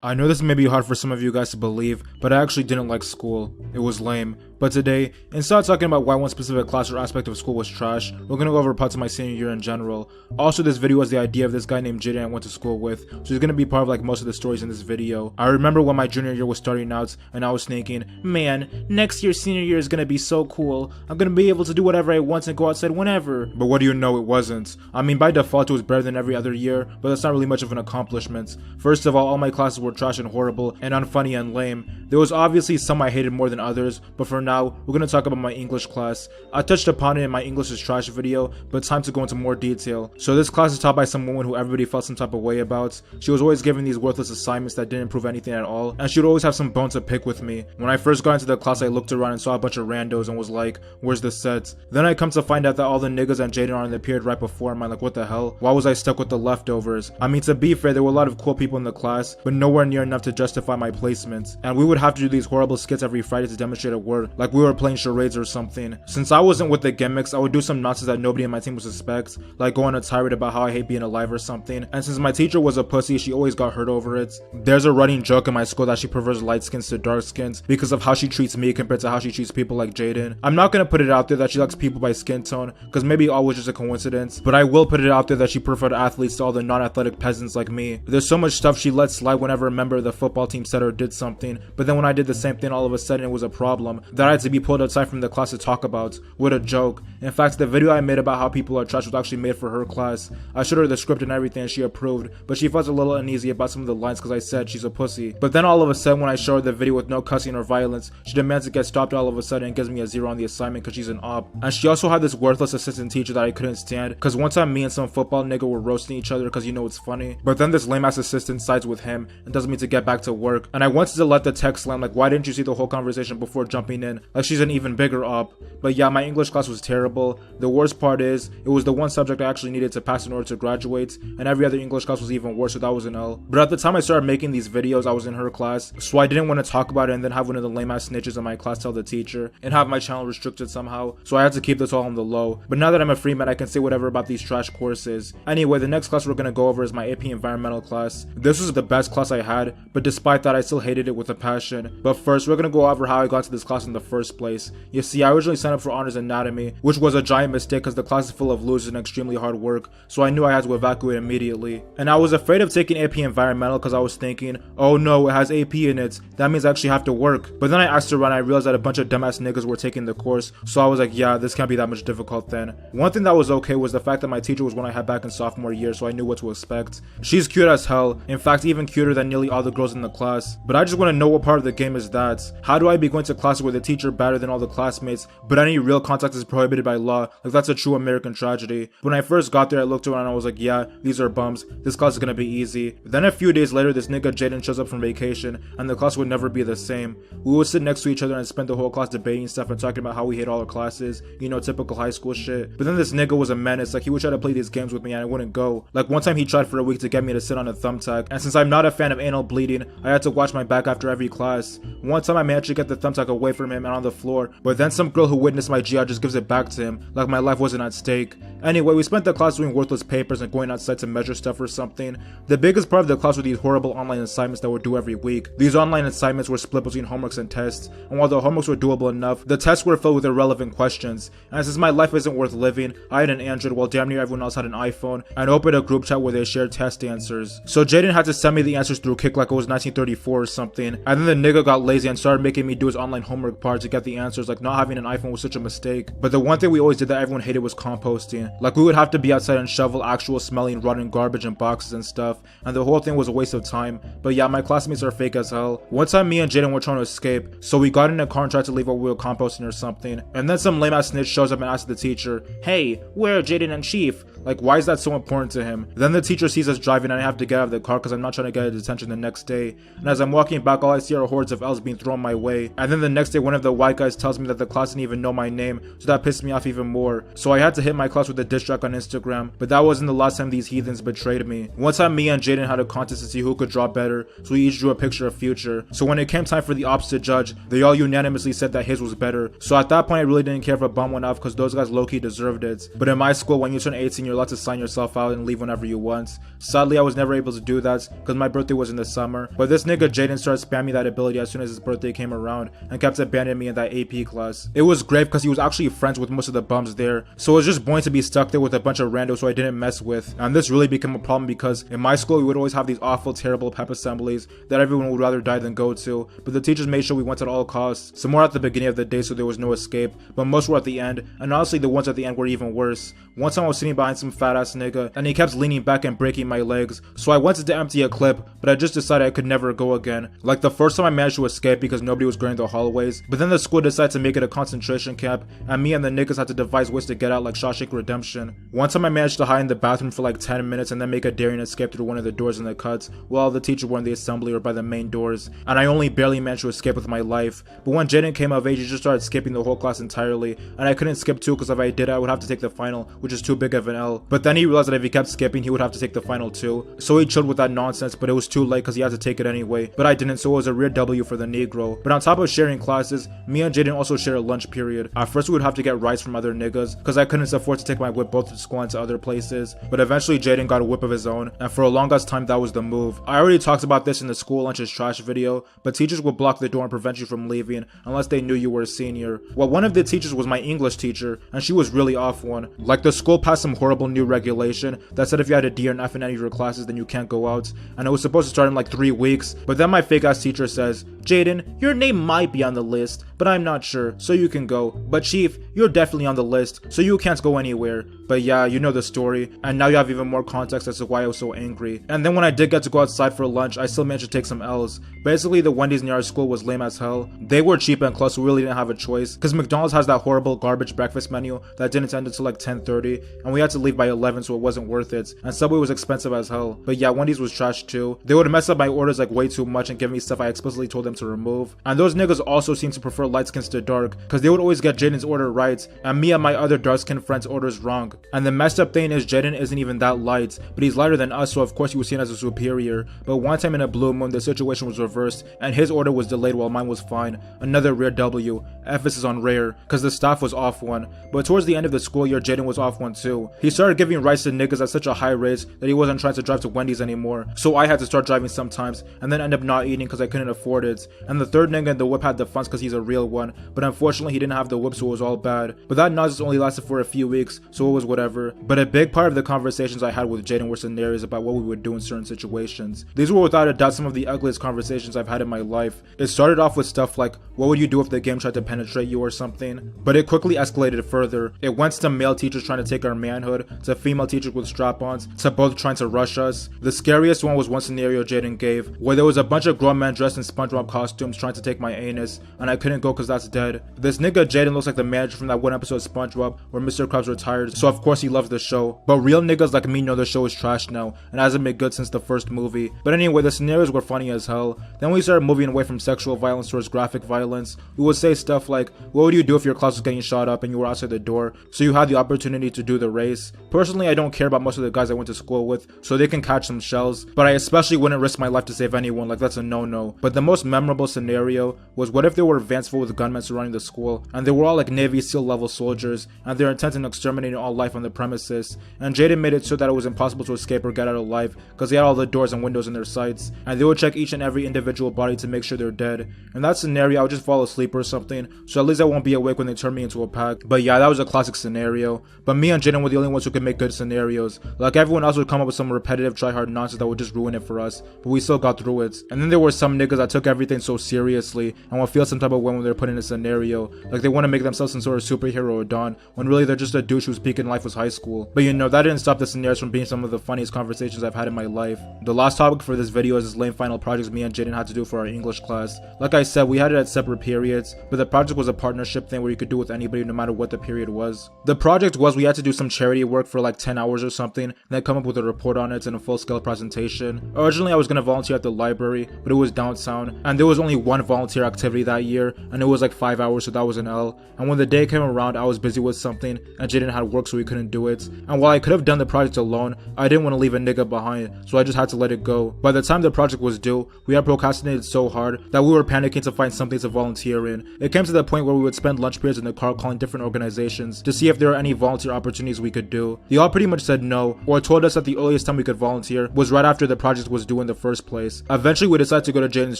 I know this may be hard for some of you guys to believe, but I actually didn't like school. It was lame. But today, instead of talking about why one specific class or aspect of school was trash, we're gonna go over parts of my senior year in general. Also, this video has the idea of this guy named Jaden I went to school with, so he's gonna be part of like most of the stories in this video. I remember when my junior year was starting out, and I was thinking, man, next year's senior year is gonna be so cool. I'm gonna be able to do whatever I want and go outside whenever. But what do you know, it wasn't. I mean, by default it was better than every other year, but that's not really much of an accomplishment. First of all my classes were trash and horrible, and unfunny and lame. There was obviously some I hated more than others, but for now, we're gonna talk about my English class. I touched upon it in my English is trash video, but time to go into more detail. So this class is taught by some woman who everybody felt some type of way about. She was always giving these worthless assignments that didn't prove anything at all, and she would always have some bone to pick with me. When I first got into the class, I looked around and saw a bunch of randos and was like, where's the set? Then I come to find out that all the niggas and Jaden are in the period right before mine. Like, what the hell? Why was I stuck with the leftovers? I mean, to be fair, there were a lot of cool people in the class, but nowhere near enough to justify my placement. And we would have to do these horrible skits every Friday to demonstrate a word, like we were playing charades or something. Since I wasn't with the gimmicks, I would do some nonsense that nobody in my team would suspect, like go on a tirade about how I hate being alive or something. And since my teacher was a pussy, she always got hurt over it. There's a running joke in my school that she prefers light skins to dark skins because of how she treats me compared to how she treats people like Jaden. I'm not gonna put it out there that she likes people by skin tone, because maybe all was just a coincidence, but I will put it out there that she preferred athletes to all the non-athletic peasants like me. There's so much stuff she let slide whenever a member of the football team said or did something, but then when I did the same thing, all of a sudden it was a problem that I had to be pulled aside from the class to talk about. What a joke. In fact, the video I made about how people are trash was actually made for her class. I showed her the script and everything and she approved, but she felt a little uneasy about some of the lines because I said she's a pussy. But then all of a sudden when I show her the video with no cussing or violence, she demands to get stopped all of a sudden and gives me a 0 on the assignment because she's an op. And she also had this worthless assistant teacher that I couldn't stand, because one time me and some football nigga were roasting each other because you know it's funny, but then this lame ass assistant sides with him and tells me to get back to work. And I wanted to let the text slam like, why didn't you see the whole conversation before jumping in? Like she's an even bigger op. But yeah, my English class was terrible. The worst part is, it was the one subject I actually needed to pass in order to graduate, and every other English class was even worse, so that was an L. But at the time I started making these videos, I was in her class, so I didn't want to talk about it and then have one of the lame ass snitches in my class tell the teacher, and have my channel restricted somehow, so I had to keep this all on the low. But now that I'm a free man, I can say whatever about these trash courses. Anyway, the next class we're gonna go over is my AP Environmental class. This was the best class I had, but despite that I still hated it with a passion. But first, we're gonna go over how I got to this class in the first place. You see, I originally signed up for honors anatomy, which was a giant mistake because the class is full of losers and extremely hard work, so I knew I had to evacuate immediately. And I was afraid of taking AP Environmental because I was thinking, oh no, it has AP in it, that means I actually have to work. But then I asked around and I realized that a bunch of dumbass niggas were taking the course, so I was like, yeah, this can't be that much difficult then. One thing that was okay was the fact that my teacher was one I had back in sophomore year, so I knew what to expect. She's cute as hell, in fact even cuter than nearly all the girls in the class. But I just want to know what part of the game is that. How do I be going to classes with a teacher better than all the classmates, but any real contact is prohibited by law? Like, that's a true American tragedy. When I first got there, I looked around and I was like, yeah, these are bums, this class is gonna be easy. Then a few days later, this nigga Jaden shows up from vacation, and the class would never be the same. We would sit next to each other and spend the whole class debating stuff and talking about how we hate all our classes, you know, typical high school shit. But then this nigga was a menace, like he would try to play these games with me and I wouldn't go. Like one time he tried for a week to get me to sit on a thumbtack, and since I'm not a fan of anal bleeding, I had to watch my back after every class. One time I managed to get the thumbtack away from him and on the floor, but then some girl who witnessed my GI just gives it back to him, like my life wasn't at stake. Anyway, we spent the class doing worthless papers and going outside to measure stuff or something. The biggest part of the class were these horrible online assignments that we're due every week. These online assignments were split between homeworks and tests, and while the homeworks were doable enough, the tests were filled with irrelevant questions. And since my life isn't worth living, I had an Android while damn near everyone else had an iPhone, and opened a group chat where they shared test answers. So Jaden had to send me the answers through Kik like it was 1934 or something, and then the nigga got lazy and started making me do his online homework part to get the answers, like not having an iPhone was such a mistake. But the one thing we always did that everyone hated was composting. Like we would have to be outside and shovel actual smelling rotten garbage in boxes and stuff, and the whole thing was a waste of time. But yeah, my classmates are fake as hell. One time me and Jaden were trying to escape, so we got in a car and tried to leave while we were composting or something, and then some lame ass snitch shows up and asks the teacher, hey, where are Jaden and Chief? Like, why is that so important to him? Then the teacher sees us driving and I have to get out of the car because I'm not trying to get a detention the next day. And as I'm walking back, all I see are hordes of L's being thrown my way. And then the next day, one of the white guys tells me that the class didn't even know my name, so that pissed me off even more. So I had to hit my class with a diss track on Instagram, but that wasn't the last time these heathens betrayed me. One time me and Jaden had a contest to see who could draw better, so we each drew a picture of Future. So when it came time for the ops to judge, they all unanimously said that his was better. So at that point I really didn't care if a bum went off because those guys low-key deserved it. But in my school, when you turn 18 you're allowed to sign yourself out and leave whenever you want. Sadly, I was never able to do that because my birthday was in the summer, but this nigga Jaden started spamming that ability as soon as his birthday came around and kept abandoning me in that AP class. It was great because he was actually friends with most of the bums there, so it was just boring to be stuck there with a bunch of randos who I didn't mess with. And this really became a problem because in my school we would always have these awful, terrible pep assemblies that everyone would rather die than go to, but the teachers made sure we went at all costs. Some were at the beginning of the day so there was no escape, but most were at the end, and honestly the ones at the end were even worse. One time I was sitting behind some fat ass nigga and he kept leaning back and breaking my legs, so I wanted to empty a clip, but I just decided I could never go again. Like the first time I managed to escape because nobody was guarding the hallways, but then the school decided to make it a concentration camp and me and the niggas had to devise ways to get out like Shawshank Redemption. One time I managed to hide in the bathroom for like 10 minutes and then make a daring escape through one of the doors in the cuts while the teachers were in the assembly or by the main doors, and I only barely managed to escape with my life. But when Jaden came of age, he just started skipping the whole class entirely, and I couldn't skip too because if I did I would have to take the final, which is too big of an L. But then he realized that if he kept skipping he would have to take the final too, so he chilled with that nonsense, but it was too late because he had to take it anyway. But I didn't, so it was a real W for the Negro. But on top of sharing classes, me and Jaden also share a lunch period. At first we would have to get rides from other niggas because I couldn't afford to take my whip both to school and to other places, but eventually Jaden got a whip of his own, and for a long ass time that was the move. I already talked about this in the school lunch is trash video, but teachers would block the door and prevent you from leaving unless they knew you were a senior. Well, one of the teachers was my English teacher, and she was really off one. Like the school passed some horrible new regulation that said if you had a D or an F in any of your classes then you can't go out, and it was supposed to start in like 3 weeks, but then my fake ass teacher says, Jaden, your name might be on the list, but I'm not sure, so you can go. But Chief, you're definitely on the list, so you can't go anywhere. But yeah, you know the story, and now you have even more context as to why I was so angry. And then when I did get to go outside for lunch, I still managed to take some L's. Basically, the Wendy's near our school was lame as hell. They were cheap and close, so we really didn't have a choice, because McDonald's has that horrible garbage breakfast menu that didn't end until like 10:30, and we had to leave by 11, so it wasn't worth it. And Subway was expensive as hell. But yeah, Wendy's was trash too. They would mess up my orders like way too much and give me stuff I explicitly told them to remove. And those niggas also seem to prefer light skins to dark, because they would always get Jaden's order right, and me and my other dark skinned friends' orders wrong. And the messed up thing is Jaden isn't even that light, but he's lighter than us, so of course he was seen as a superior. But one time in a blue moon, the situation was reversed, and his order was delayed while mine was fine. Another rare W, emphasis on rare, because the staff was off one. But towards the end of the school year, Jaden was off one too. He started giving rides to niggas at such a high rate that he wasn't trying to drive to Wendy's anymore, so I had to start driving sometimes, and then end up not eating because I couldn't afford it. And the third nigga in the whip had the funds because he's a real one, but unfortunately he didn't have the whip, so it was all bad. But that nonsense only lasted for a few weeks, so it was whatever. But a big part of the conversations I had with Jaden were scenarios about what we would do in certain situations. These were without a doubt some of the ugliest conversations I've had in my life. It started off with stuff like, what would you do if the game tried to penetrate you or something? But it quickly escalated further. It went to male teachers trying to take our manhood, to female teachers with strap-ons, to both trying to rush us. The scariest one was one scenario Jaden gave, where there was a bunch of grown men dressed in SpongeBob costumes trying to take my anus, and I couldn't go because that's dead. This nigga Jaden looks like the manager from that one episode of SpongeBob where Mr. Krabs retired, so of course he loves the show. But real niggas like me know the show is trash now, and hasn't been good since the first movie. But anyway, the scenarios were funny as hell. Then we started moving away from sexual violence towards graphic violence. We would say stuff like, what would you do if your class was getting shot up and you were outside the door, so you had the opportunity to do the race? Personally, I don't care about most of the guys I went to school with, so they can catch some shells, but I especially wouldn't risk my life to save anyone, like that's a no-no. But the most memorable scenario was, what if there were vans full with gunmen surrounding the school, and they were all like Navy SEAL level soldiers, and they're intent on exterminating all life on the premises, and Jaden made it so that it was impossible to escape or get out alive, because they had all the doors and windows in their sights, and they would check each and every individual body to make sure they're dead. In that scenario, I would just fall asleep or something, so at least I won't be awake when they turn me into a pack. But yeah, that was a classic scenario. But me and Jaden were the only ones who could make good scenarios. Like everyone else would come up with some repetitive try-hard nonsense that would just ruin it for us, but we still got through it. And then there were some niggas that took everything so seriously and would feel some type of way when they're put in a scenario, like they want to make themselves some sort of superhero or don, when really they're just a douche whose peak in life was high school. But you know, that didn't stop the scenarios from being some of the funniest conversations I've had in my life. The last topic for this video is this lame final project me and Jaden had to do for our English class. Like I said, we had it at separate periods, but the project was a partnership thing where you could do with anybody no matter what the period was. The project was we had to do some charity work for like 10 hours or something, and then come up with a report on it and a full-scale presentation. Originally I was gonna volunteer at the library, but it was downtown, and there was only one volunteer activity that year, and it was like 5 hours, so that was an L. And when the day came around, I was busy with something, and Jaden had work, so he couldn't do it. And while I could have done the project alone, I didn't want to leave a nigga behind, so I just had to let it go. By the time the project was due, we had procrastinated so hard that we were panicking to find something to volunteer in. It came to the point where we would spend lunch periods in the car calling different organizations to see if there were any volunteer opportunities we could do. do. They all pretty much said no, or told us that the earliest time we could volunteer was right after the project was due in the first place. Eventually we decided to go to Jaden's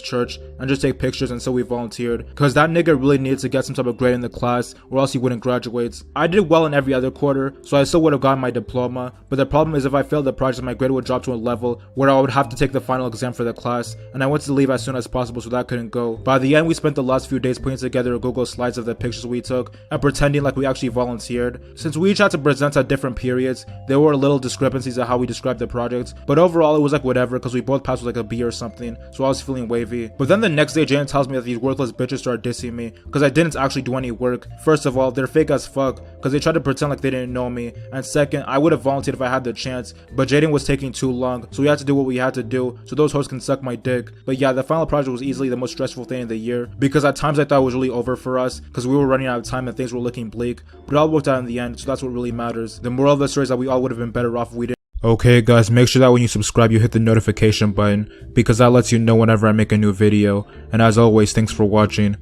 church and just take pictures, and so we volunteered, cause that nigga really needed to get some type of grade in the class or else he wouldn't graduate. I did well in every other quarter, so I still would have gotten my diploma, but the problem is if I failed the project, my grade would drop to a level where I would have to take the final exam for the class, and I wanted to leave as soon as possible, so that couldn't go. By the end, we spent the last few days putting together Google Slides of the pictures we took and pretending like we actually volunteered. Since we each had to present at different periods, there were little discrepancies of how we described the project, but overall it was like whatever, because we both passed with like a B or something, so I was feeling wavy. But then the next day, Jaden tells me that these worthless bitches started dissing me because I didn't actually do any work. First of all, they're fake as fuck because they tried to pretend like they didn't know me, and second, I would have volunteered if I had the chance, but Jaden was taking too long, so we had to do what we had to do so those hoes can suck my dick. But yeah, the final project was easily the most stressful thing in the year, because at times I thought it was really over for us because we were running out of time and things were looking bleak, but it all worked out in the end, so that's what really matters. The moral of the story is that we all would have been better off if we didn't. Okay guys, make sure that when you subscribe you hit the notification button, because that lets you know whenever I make a new video, and as always, thanks for watching.